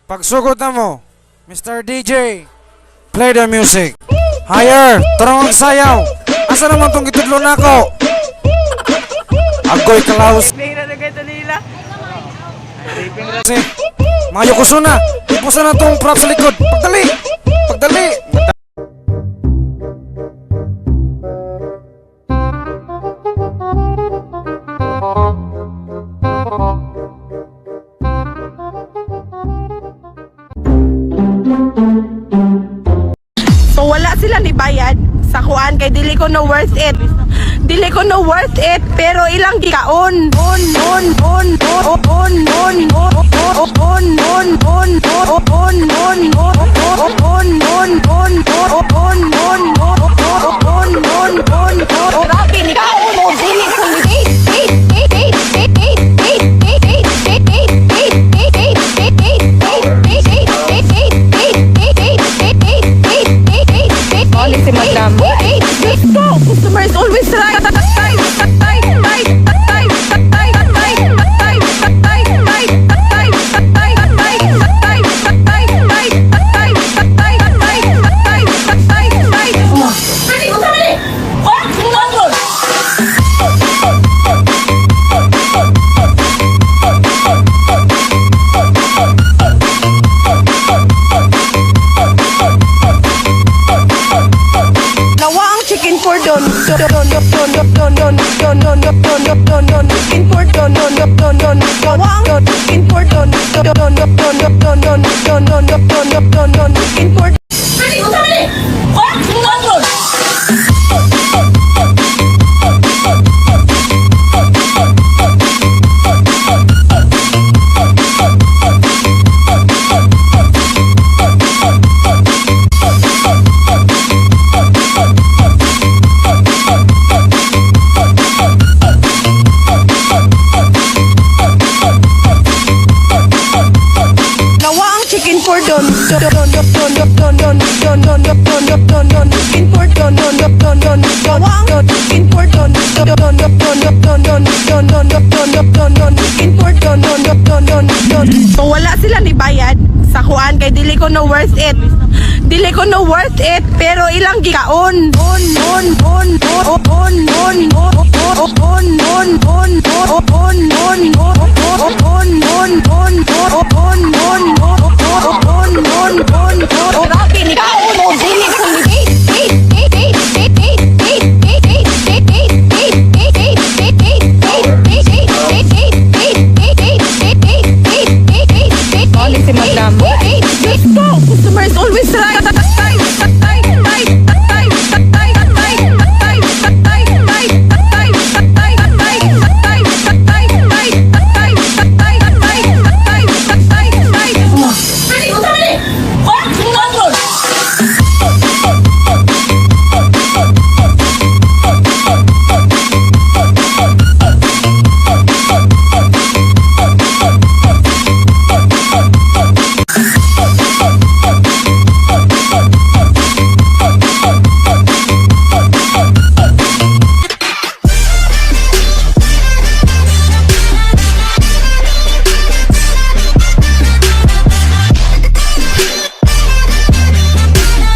Pagsugod na mo, Mr. DJ, play the music. Higher, tara magsayaw. Asa naman tong gitudlo na ako? Agoy kalaos. Nahira na ganito nila. Kasi, mayo ko suna. Ipusa na tong prop sa likod. Pagdali! Pagdali! So wala sila ni bayad sa kuan kay dili ko no worth it. Dili ko no worth it pero ilang gikaon. Grabe ni kaon mo dili ko si madam. Let's go! Customer is always right. So wala sila ni bayad sa kuan kay dili ko no worth it. Dili ko no worth it pero ilang gikaon. On